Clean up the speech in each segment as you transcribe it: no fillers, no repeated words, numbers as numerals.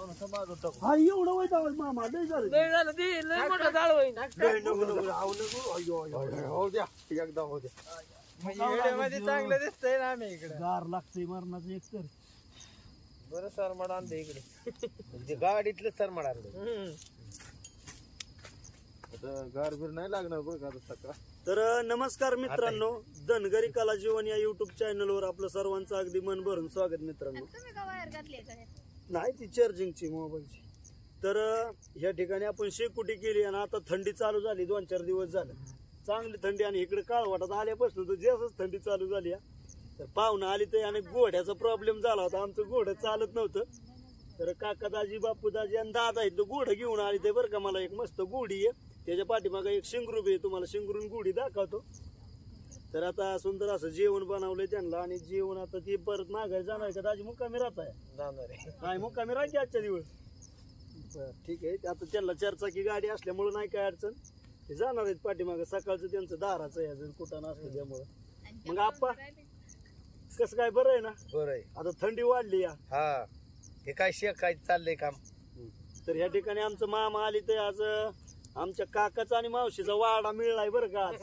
हा एवढं वाईट आवाज मामा लय झालं ते लय मोठा जाळ होईल. एकदा हो द्या चांगलं दिसतंय ना आम्ही इकडे. गार लागतंय मरणाचं एक तर बरं सरमाड आणलं इकडे. म्हणजे गाडीतलं सरमाड आणलं. आता गारबीर नाही लागणार बघ आता सकाळ. तर नमस्कार मित्रांनो, धनगरी कला जीवन या युट्यूब चॅनलवर आपलं सर्वांचं अगदी मन भरून स्वागत मित्रांनो. नाही ती चार्जिंगची मोबाईलची. तर या ठिकाणी आपण शेकोटी केली आणि आता थंडी चालू झाली. 2-4 दिवस झालं चांगली थंडी आणि इकडे काळवाटात आल्यापासून तर जास्तच थंडी चालू झाली. तर पाहुणं आली तर आणि घोड्याचा प्रॉब्लेम झाला होता. आमचं घोडं चालत नव्हतं. तर काकादाजी बापूदाजी आणि दादा इथं घोडं घेऊन आली ते बरं का. मला एक मस्त गोडी आहे, त्याच्या पाठीमागे एक शिंगरूब आहे, तुम्हाला शिंगरून गोडी दाखवतो. तर आता सुंदर असं जेवण बनवलंय त्यांना आणि जेवण आता ते परत मागायला जाणार का दाजी? मुक्कामी राहत आहे जाणार आहे. नाही मुक्कामी राहायची आजच्या दिवस. ठीक आहे, आता त्यांना 4 चाकी गाडी असल्यामुळे नाही काय अडचण. ते जाणार आहेत पाठीमागं. सकाळचं त्यांचं दाराचं आहे, अजून कुठं नसतं त्यामुळं. मग आप्पा कसं काय? बरं आहे ना? बरं आहे. आता थंडी वाढली या. हा हे काय काय चाललंय काम. तर ह्या ठिकाणी आमचं मामा आली तर आज आमच्या काकाचा आणि मावशीचा वाडा मिळलाय बरं का आज.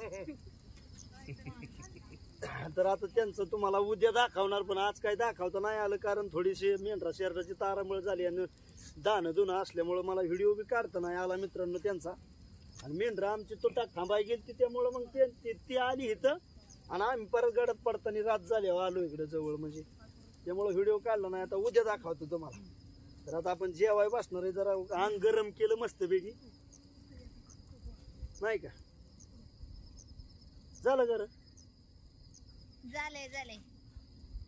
तर आता त्यांचं तुम्हाला उद्या दाखवणार, पण आज काय दाखवता नाही आलं कारण थोडीशी मेंढरा शर्टाची तारांबळ झाली आणि दाणं दुणं असल्यामुळं मला व्हिडिओ बी काढता नाही आला मित्रांनो त्यांचा. आणि मेंढरा आमची तुटाक थांबाय गेली त्यामुळं मग ती आली इथं आणि आम्ही परत गडत पडताना रात झाली आलो इकडे जवळ, म्हणजे त्यामुळे व्हिडिओ काढला नाही. आता उद्या दाखवतो तुम्हाला. तर आता आपण जेवाय बसणार आहे. जरा अंग गरम केलं मस्तपैकी नाही का? झालं गर झालंय.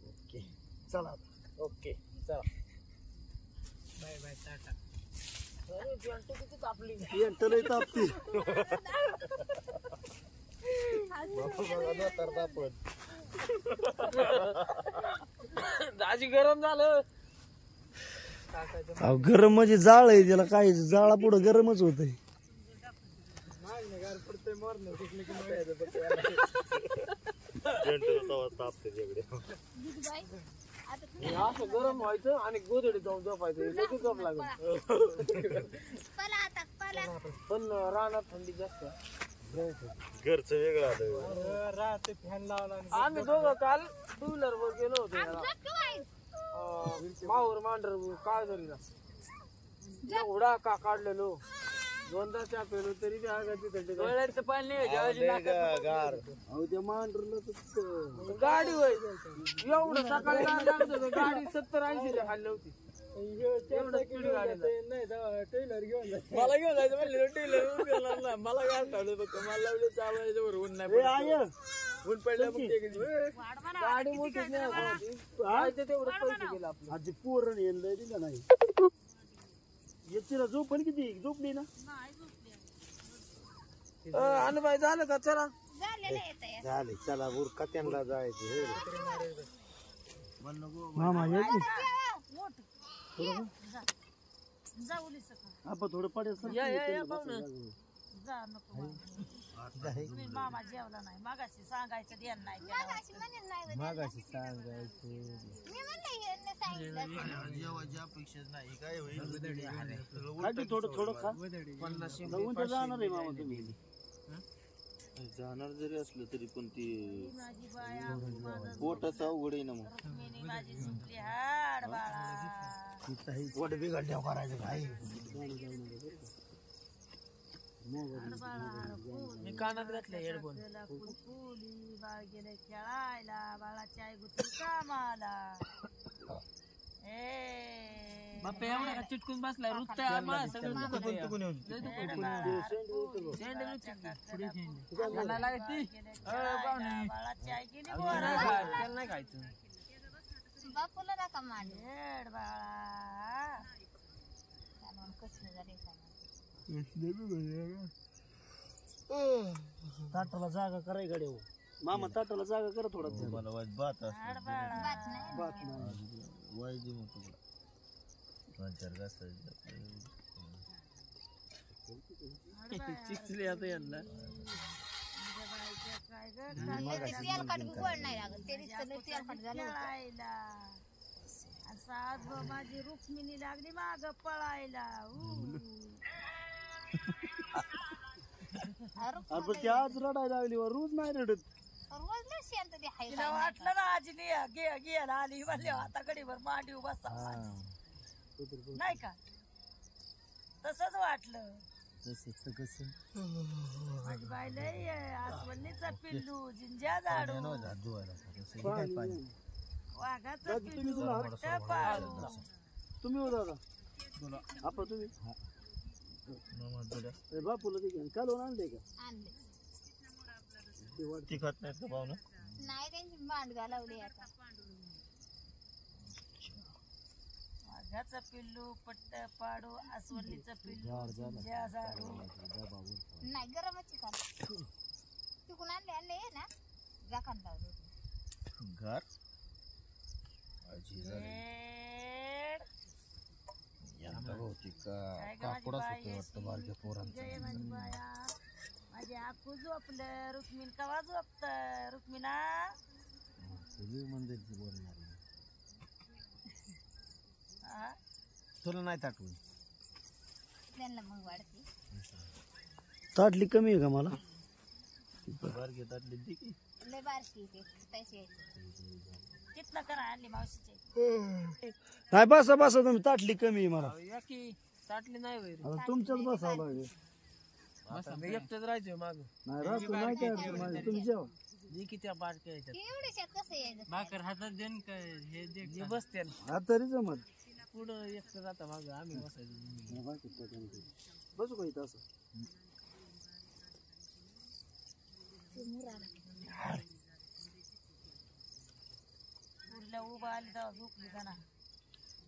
ओके चला आता. ओके चला बाय बाय टाटा. किती तापली लय तापती. दाजी गरम झालं. गरम म्हणजे जाळ आहे त्याला. काय जाळा पुढं गरमच होत आहे. असं गरम व्हायचं आणि गोधडी जाऊन झोपायचं. लगेच झोप लागेल. पण रानात थंडी जास्त. घरचं वेगळं आलं. राहते फॅन लावला. आम्ही दोघं काल 2 व्हीलर वर गेलो होतो माहूर मांढर काय झाली एवढा का काढलेलो. 2दा चहा पेलो तरी ते आगाची थंडी. डोळ्याचं पाणी गार त्या मांढरला गाडी होय एवढं सकाळी गाडी 70-80 ला खाल्ली होती. मला घेऊन जायचं म्हणलं टेलर मला गाड काढलं बघ. मला लावले चालवायचं ऊन नाही ऊन पडलं गाडी मोठी तेवढं पैसे गेलं आपलं. आजी पोरण येणं दिलं नाही. येते झोपण किती झोपली ना. अनुभव झालं का? चला झाले चला उरका त्यांना जायचं. मामा आपण थोडं पडेल मामा जेवला नाही मागाशी सांगायचं ध्यान नाही. मागाशी सांगायचं जेवायची अपेक्षा नाही. काय होईल थोडं थोडं खा. 50 उद्या जाणार आहे मामा तुम्ही. जाणार जरी असलं तरी पण ती पोटाचं अवघड आहे ना. मग पोट बिघडल्या करायचं काय. मी कानात घातले हेडफोन. बाळ गेले खेळायला, बाळाची आई गुतली कामाला. बाप्पा एवढा चिटकून बसलाय. बाळाची आई गेली नाही खायचं. बापूला नका मान बाळा कसं झाले. ताटाला जागा कराय गाडी हो मामा. ताटाला जागा करा थोडा. मला वाईट बात बात नाही वाईट म्हणतो 2-4 घास चिचले आता यांना. आज माझी रुक्मिणी लागली माग पळायला आपण ती आज रडायला लागली रोज नाही रडत. तिला वाटलं ना आजी घ्यायला आली म्हणले आता कडीवर मांडीव बसा नाही का तसंच वाटलं. माझी बाई लय अस्वलीचा पिल्लू जिंजा झाडू वाघाचा पिल्लू मोठं पाळू. तुम्ही हो दादा आपण तुम्ही बापूला ते कालवून आणले का? तिखट नाही का पाहुणं? नाही त्यांची मांडगा लावली आता. वाघाचं पिल्लू पट्ट पाडू अस्वलीचं पिल्लू जिंजा झाडू नाही गरमच तिकून आणले ना जाखान लावलं घर माझी आखू झोपलं. रुक्मिण कवा झोपत रुक्मिणा तुला नाही टाकून त्यांना मग वाढते. ताटली कमी आहे का मला? लय बारकी ते पैसे तिथनं करा आणली मावशीचे. नाही बसा बसा तुम्ही ताटली कमी आहे मला. ताटली नाही होईल आता तुमच्याच बसावं लागेल. एकटंच राहायचं माग नाही राहतो नाही काय अडचण नाही. तुम्ही जेवा. जी की त्या बाटक्या एवढ्याच्यात कसं यायचं भाकर हातात देन काय हे दे बसते हा तरी जमत. पुढं एकटं जाता माग आम्ही बसायचं. बसू का इथं असं? पुढल्या उभा आली तेव्हा झोपली का ना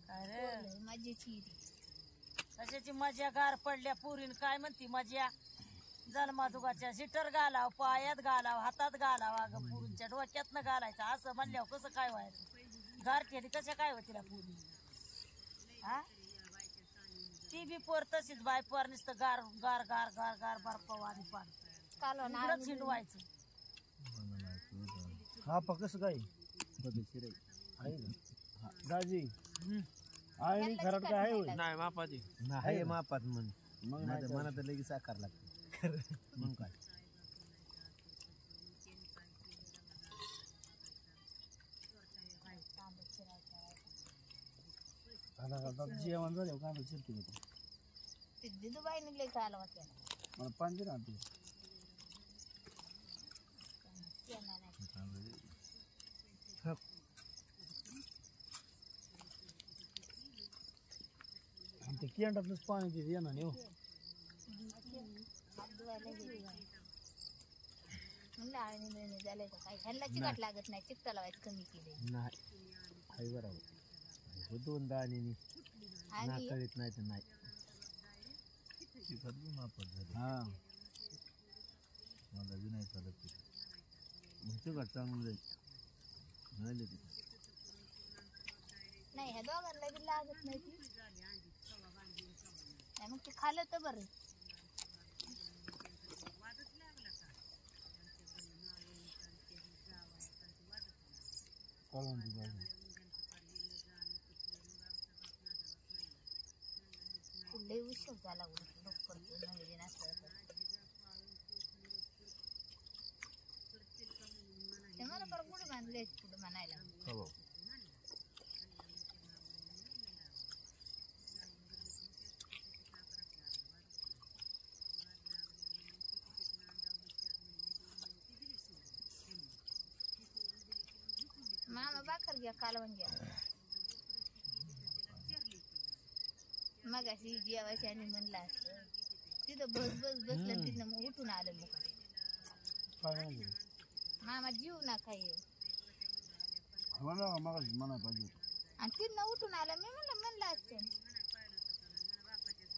काय रे मजेची कशाची मजा गार पडल्या पुरीन काय म्हणती मजा जन्माजुगाच्या सिटर घालाव पायात घालाव हातात घालाव अगं पुरींच्या डोक्यात न घालायचं असं म्हणल्यावर कसं काय व्हायचं गार केली कशा काय होती पुरी हा ती बी पोर तशीच बाय पोर नुसतं गार गार गार गार गार बर्फवाणी पाणी चिडवायचं. हा पा कसं काय दाजी आहे खरं काय आहे नाही मापाची नाही मापात म्हण मग नाही मनात लगेच साकार लागते मग काय जेवण झालं कांदा चिरतो दिदूबाईने लय चालवा केला मला पाणी राहते. ते केंडातलंच पाणी देते येणार नाही हो. म्हणलं आणि मिळणे झालंय का काय ह्याला चिकट लागत नाही चिकटा लावायचं कमी केले नाही बरोबर दोनदा आणि नाकळीत नाही तर नाही हा मला बी नाही चालत चिकट चांगलं नाही ह्या दोघांना बी लागत नाही ती मग ते खाल्लं तर बरं. लय उशीर झाला नवीन असं ते मला परत पुढे बांधले पुढे म्हणायला मामा भाकर घ्या कालवण घ्या मग अशी जेवायची आणि म्हणलं असतं तिथं बस बस बसलं तिथं मग उठून आलं मग मामा जीव ना काही आणि तिथं उठून आलं मी म्हणलं असतं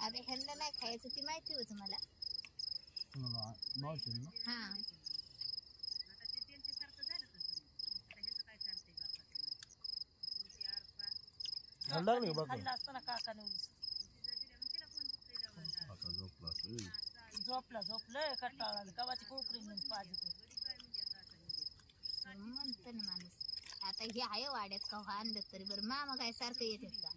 अरे ह्यांना नाही खायचं ती माहिती होत मला हा खाल्लं असतं ना काकाने झोपलंय कट्टाळा गव्हाची कोकरी पाहिजे म्हणतं ना माणूस आता हे आहे वाड्यात का आणलं तरी बरं मामा काय सारखं येते का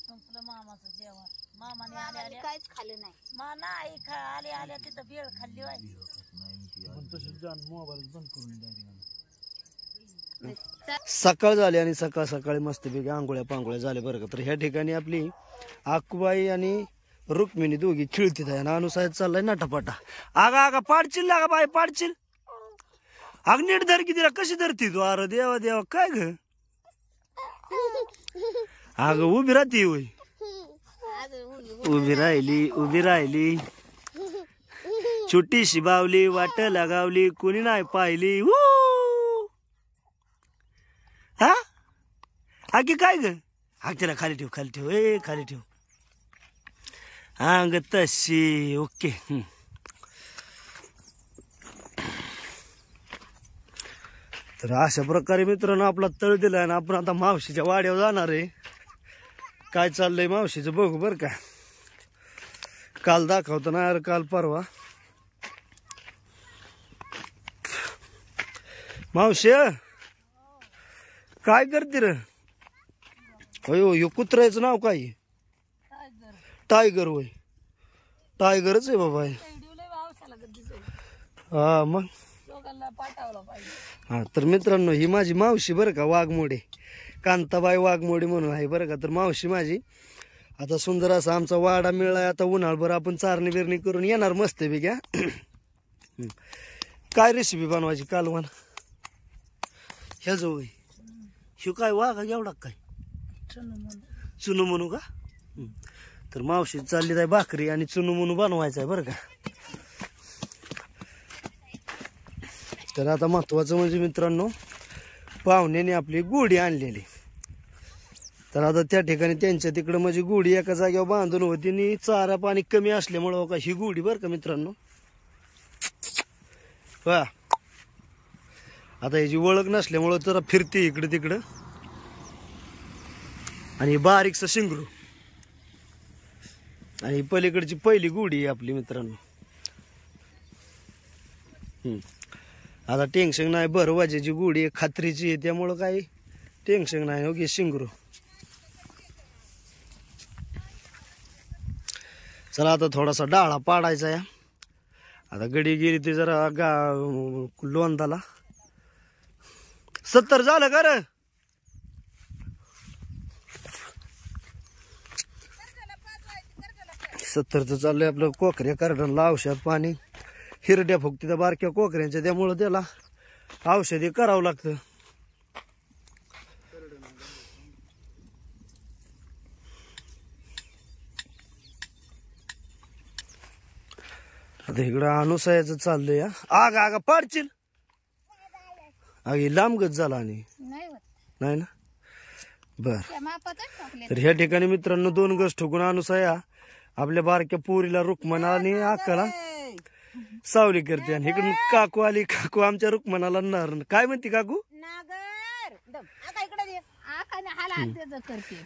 संपलं मामाचं जेवण. मामाने आले आले काहीच खाल्लं नाही. नाही आले आल्या तिथं बेळ खाल्ली व्हायची. सकाळ झाली आणि सकाळ सकाळी मस्तपैकी आंघोळ्या पांघोळ्या झाले बरं का. तर ह्या ठिकाणी आपली आकुबाई आणि रुक्मिणी दोघी खेळतीत आहे. अनुसाहेब चाललाय नाटापाटा. आगा आगा पाडशील लागा बाई पाडशील. आग नीट धर की तिला कशी धरती तू. अरे देवा देवा काय ग. अग उभी राहती होय. उभी राहिली छोटीशी बावली वाट लगावली कोणी नाही पाहिली. हा आगी काय ग. आग तिला खाली ठेव ए खाली ठेव. अंग तशी ओके. तर अशा प्रकारे मित्रांनो आपला तळ दिलाय ना. आपण आता मावशीच्या वाड्यावर जाणार आहे. काय चाललंय मावशीचं बघू बर का. काल दाखवतो ना यार काल परवा. मावशी काय करते रे. होय कुत्र्याचं नाव काय. टायगर होय. टायगरच आहे बाबा. हा मग हा. तर मित्रांनो ही माझी मावशी बरं का वाघमोडे. कांताबाई वाघमोडे म्हणून आहे बरं का. तर मावशी माझी आता सुंदर असा आमचा वाडा मिळालाय. आता उन्हाळभर आपण चारणी बिरणी करून येणार मस्त बेग्या. काय रेसिपी बनवायची कालवण ह्या जवळ. ह्यो काय वाघ एवढा काय चुनू म्हणू का. तर मावशी चालली आहे भाकरी आणि चुनू म्हणू बनवायचा आहे बरं का. तर आता महत्वाचं म्हणजे मित्रांनो पाहुण्याने आपली गुढी आणलेली. तर आता त्या ठिकाणी त्यांच्या तिकडं म्हणजे गुढी एका जागेवर बांधून होती आणि चारा पाणी कमी असल्यामुळं का ही गुढी बरं का मित्रांनो. वा आता याची ओळख नसल्यामुळं जरा फिरते इकडे तिकडं. आणि बारीकचं शिंगरू आणि पलीकडची पहिली गुढी आहे आपली मित्रांनो. आता टेन्शन नाही. बरं वाजेची गुढी आहे खात्रीची आहे त्यामुळं काही टेन्शन नाही. ओके शिंगरू. चला आता थोडासा डाळा पाडायचा आहे. आता गडी गेली ते जरा लोंदाला 70 झालं का रे. सत्तरचं चाललंय आपलं कोकऱ्या करडणला औषध पाणी. हिरड्या फुगती त्या बारक्या कोकऱ्यांच्या त्यामुळं त्याला औषधी करावं लागतं. आता इकडं अनुसायाचं चाललंय. आग आगा पाडशील. आगी लांबगत झाला आणि नाही ना बर. तर ह्या ठिकाणी मित्रांनो 2 गज ठोकून अनुसाया आपल्या बारक्या पोरीला रुक्मणा आणि आकाला सावली करते. आणि इकडून काकू आली. काकू आमच्या रुक्मणाला नर काय म्हणते काकू.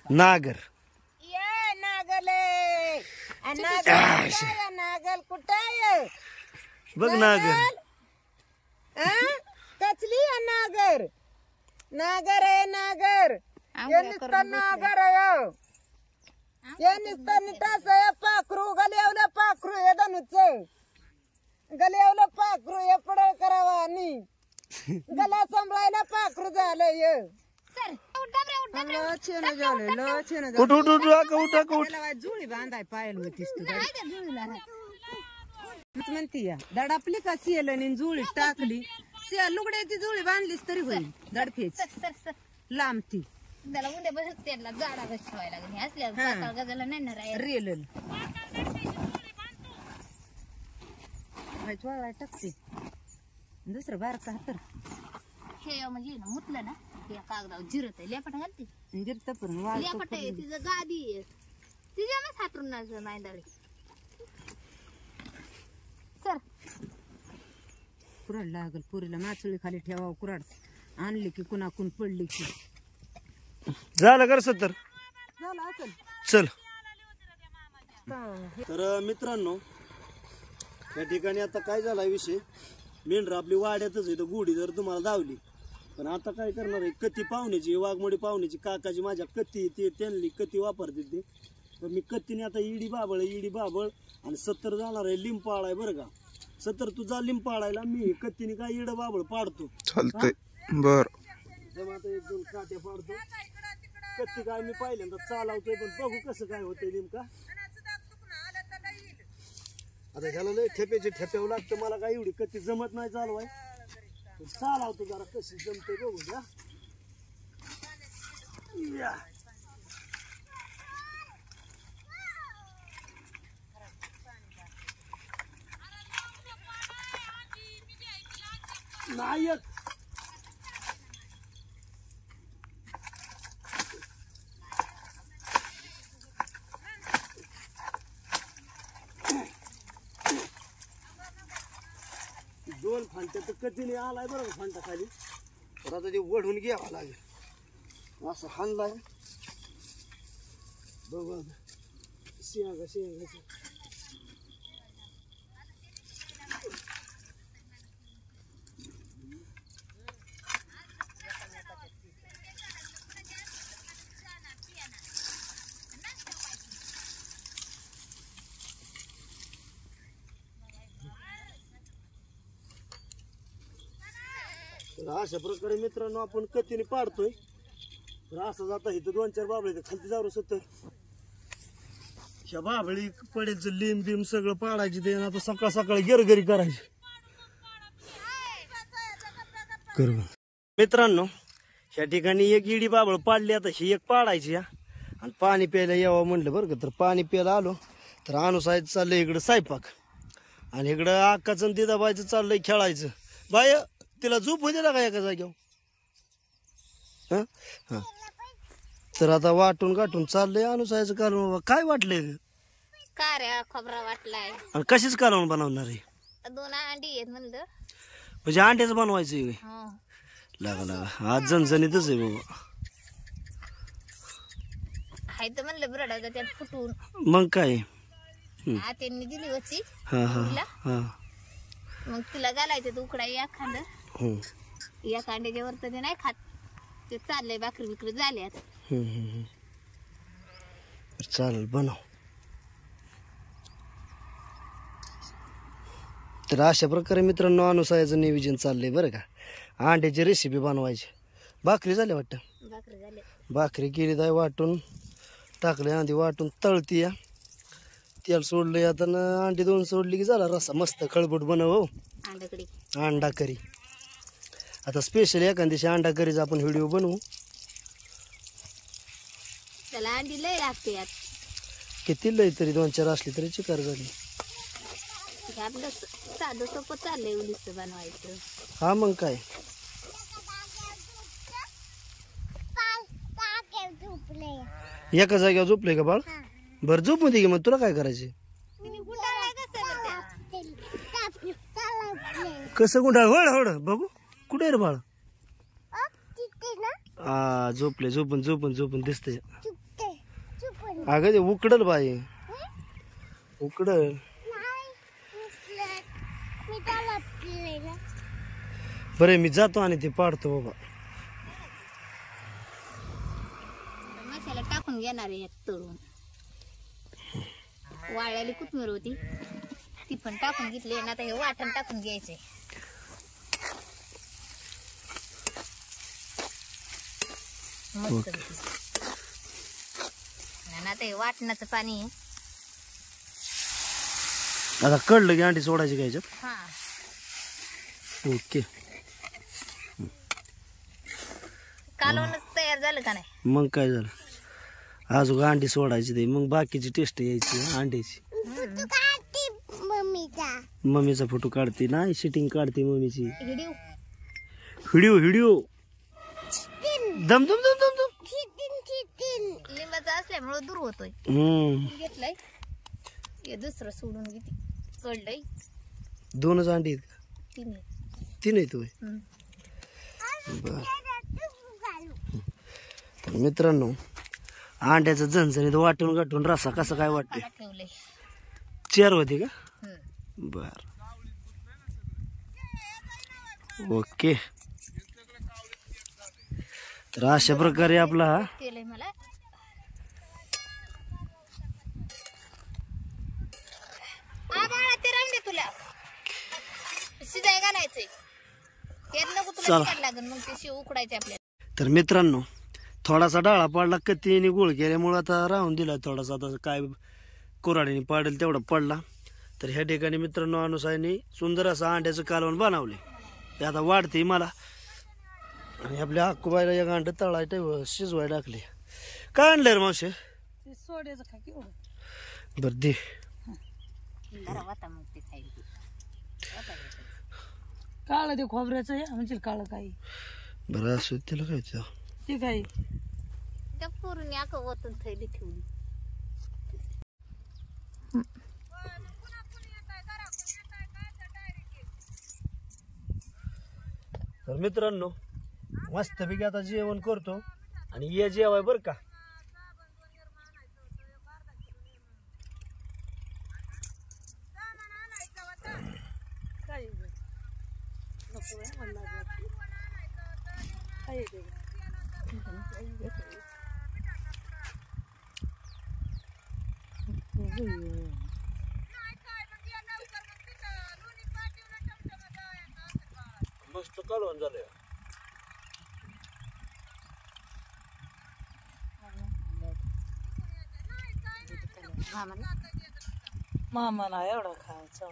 नागर नागल कुठे बघ नागर कचली नागर. नागर आहे नागर. नागर आहे पाखरू गलियावलं पाखरू हे धनुच गलियावलं पाखरू हे पडळ करावा आणि गला सांभाळायला पाखरू झालंय. जुळी बांधाय पायल होतीस तू म्हणती दडापली का सेल आणि जुळी टाकली. लुगड्याची जुळी बांधलीस तरी होईल. दडपेच लांबती त्याला उद्या बसत त्याला गाडा ठेवायला लागली असल्या गजाला नाही ना रेल टाकते. दुसरं बारका तर हे म्हणजे ना मुतलं ना या कागदावर जिरत आहे. लेपाटा घालते जिरत पण लेपाटा आहे तिचं गादी आहे तिच्या मग हातरून मायदाळी. सर कुराड लागल पुरीला माचुळी खाली ठेवावं. कुराड आणली की कुणाकून पडली की झालं कर 70. झालं असेल. चल. तर मित्रांनो या ठिकाणी आता काय झाला विषय, मेंढर आपली वाड्यातच आहे तर गुढी जर तुम्हाला धावली, पण आता काय करणार आहे, कत्ती पाहुण्याची, वाघमोडी पाहुण्याची, काकाची माझ्या कत्ती, ते त्यांनी कत्ती वापरते ते, तर मी कत्तीने आता इडी बाबळ आणि 70 जाणार आहे लिंब पाळाय बरं का. 70 तू जा लिंब पाळायला, मी कत्तीने काय इड बाबळ पाडतो. चालतंय. बर आता 1-2 काट्या पाडतो. कत्ती काय मी पहिल्यांदा चालवतोय, पण बघू कसं काय होतंय नेमका. आता ह्याला लय ठेप्याची ठेप्यावं लागतं, मला काय एवढी कत्ती जमत नाही चालवाय, चालवतो जरा कशी जमते बघू द्या. नाही येत. दोन फांट्या तर कधीने आलाय बरं फांटा खाली, तर आता ते वढून घ्यावा लागेल. असं हाणलाय बघ शेंगा. तर अशा प्रकारे मित्रांनो आपण कत्तीने पाडतोय. तर असं जाता इथं 2-4 बाबळे खालती जाऊ 70 ह्या बाबळी पडेलचं लिंब बिंब सगळं पाडायची, ते आता सकाळ सकाळी गिरगरी करायची. मित्रांनो ह्या ठिकाणी एक इडी बाबळ पाडली, आता ही एक पाडायची आणि पाणी प्यायला यावं म्हणलं बरं का. तर पाणी प्यायला आलो तर अनुसाय चाललंय इकडं स्वयंपाक आणि इकडं अक्काचं दिदाबाईचं चाललंय खेळायचं. बाय तिला झोप होते ना का एका जाग्यावर. हा तर आता वाटून गाठून चाललंय अनुसायचं कालवण. बाबा काय वाटलंय? कार्या खोबरा वाटलाय आणि कशीच कालवण बनवणार आहे? 2 अंडी आहेत म्हणलं. म्हणजे अंड्याचं बनवायचं हो. लागा आज जनजणीतच आहे बाबा. हाय तर म्हणलं ब्रडाचा त्यात फुटून मग काय त्यांनी दिली होती. हा हा हा. मग तिला घालायचं तर उकडा या कांड्याच्या वर तर ते नाही खात, ते चाललंय भाकरी बिकरी झाल्यात. चालेल बनव. तर अशा प्रकारे मित्रांनो अनुसायाचं नियोजन चाललंय बरं का. अंड्याची रेसिपी बनवायची. भाकरी झाल्या वाटतं. भाकरी झाल्या. भाकरी केली जाय वाटून टाकले, आधी वाटून तळती या, तेल सोडलं आता अंडी 2 सोडली की झाला रसा मस्त खळबुट बनव. अंडा करी आता स्पेशल एखाद दिवशी अंडा करीचा आपण व्हिडिओ बनवू. त्याला अंडी लय लागते यात. किती लय तरी 2-4 असली तरी चिकार झाली. आपलं साधं सोपं चाललंय उलीस बनवायचं. हा मग काय. एका जागेवर झोपलंय का बाळ? बरं झोपून दे की, मग तुला काय करायचे? कसं गुंडाळ? हळ बघू कुठे रे बाळ? हा झोपले, झोपून दिसतंय. अगं ते उकडल बाई, उकडल. बरे मी जातो आणि ते पाडतो बाबा. मसाला टाकून घेणार आहे तळून. वाळलेली कोथिंबीर होती ती पण टाकून घेतली आणि आता हे वाटण टाकून घ्यायचंय. मस्त. आणि आता हे वाटणाचं पाणी आता कळलं की अंडी सोडायची घ्यायच्यात. हा ओके. कालवणच तयार झालं का नाही? मग काय झालं, अजून अंडी सोडायची ते, मग बाकीची टेस्ट यायची अंड्याची. मम्मीचा फोटो काढते नाही, शूटिंग काढते मम्मीची. व्हिडिओ दम दम दम दम दम. लिंबाचा असल्यामुळे दूर होतोय. घेतलंय हे दुसरं सोडून घेते. कळलंय 2च अंडी आहेत का? 3 आहेत होय. बर मित्रांनो अंड्याचं झणझणीत वाटून गाठून रसा कसा काय वाटते? ठेवलंय. चेअर होती का? हम्म. बर ओके. तर अशा प्रकारे आपला केलंय मला. बाळा ते राहून दे तुला. शिजाय घालायचंय. त्यात नको तुला चला. शिजायला लागेल मग ते शिव उकडायचे आपल्याला. तर मित्रांनो थोडासा डाळा पाडला कत्तीने गुळ केल्यामुळे आता राहून दिला थोडासा. आता काय कुऱ्हाडीने पाडेल तेवढा पडला. तर ह्या ठिकाणी मित्रांनो अनुसाईने सुंदर असं अंड्याचं कालवण बनवले. ते आता वाढते मला. आणि आपल्या अक्कूबाईला एक अंड तळाय शिजवाय टाकले. काय आणलं रे मावशे? सोड्याचं खा की बर दे. जरा वाता मग ते खाईल. काळ ते खोबऱ्याचं आहे म्हणजे काळ काही बरं असं तिला काय ते काही त्या पोरून या वतून थैली ठेवली. तर मित्रांनो मस्तपैकी आता जेवण करतो आणि ये जेवाय बर का. मस्त कालवण झालंय. मामा ना एवढा खायचा